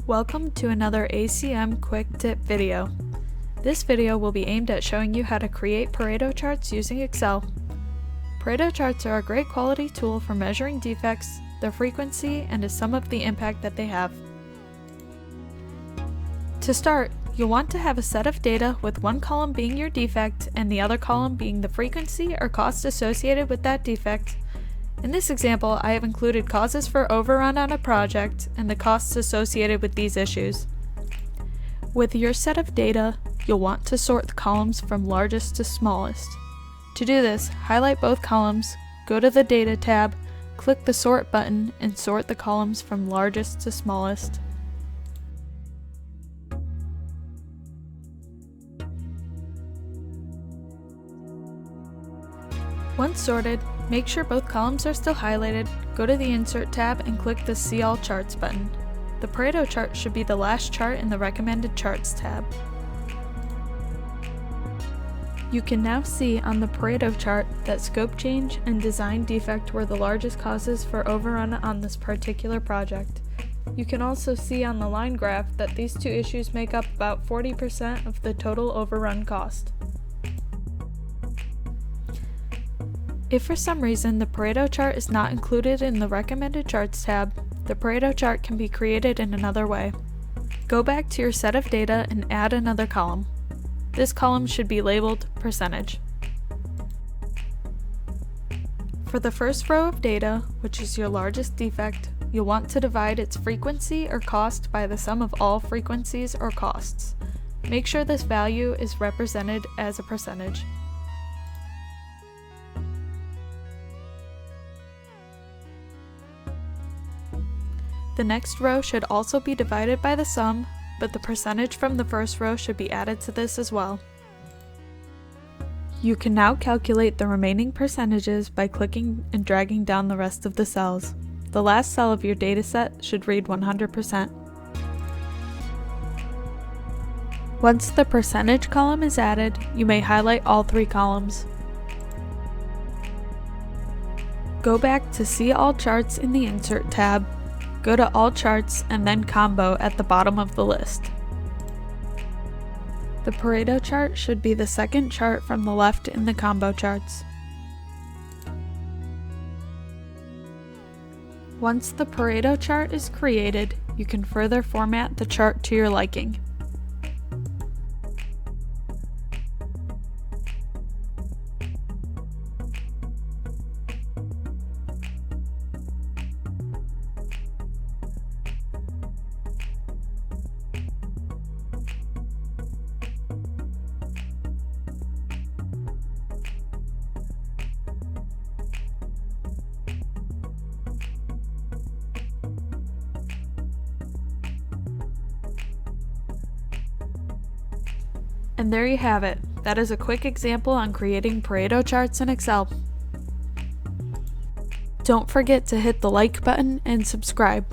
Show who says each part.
Speaker 1: Welcome to another ACM quick tip video. This video will be aimed at showing you how to create Pareto charts using Excel. Pareto charts are a great quality tool for measuring defects, their frequency, and a sum of the impact that they have. To start, you'll want to have a set of data with one column being your defect and the other column being the frequency or cost associated with that defect. In this example, I have included causes for overrun on a project and the costs associated with these issues. With your set of data, you'll want to sort the columns from largest to smallest. To do this, highlight both columns, go to the Data tab, click the Sort button, and sort the columns from largest to smallest. Once sorted, make sure both columns are still highlighted, go to the Insert tab and click the See All Charts button. The Pareto chart should be the last chart in the Recommended Charts tab. You can now see on the Pareto chart that scope change and design defect were the largest causes for overrun on this particular project. You can also see on the line graph that these two issues make up about 40% of the total overrun cost. If for some reason the Pareto chart is not included in the Recommended Charts tab, the Pareto chart can be created in another way. Go back to your set of data and add another column. This column should be labeled percentage. For the first row of data, which is your largest defect, you'll want to divide its frequency or cost by the sum of all frequencies or costs. Make sure this value is represented as a percentage. The next row should also be divided by the sum, but the percentage from the first row should be added to this as well. You can now calculate the remaining percentages by clicking and dragging down the rest of the cells. The last cell of your dataset should read 100%. Once the percentage column is added, you may highlight all three columns. Go back to See All Charts in the Insert tab. Go to All Charts and then Combo at the bottom of the list. The Pareto chart should be the second chart from the left in the combo charts. Once the Pareto chart is created, you can further format the chart to your liking. And there you have it. That is a quick example on creating Pareto charts in Excel. Don't forget to hit the like button and subscribe.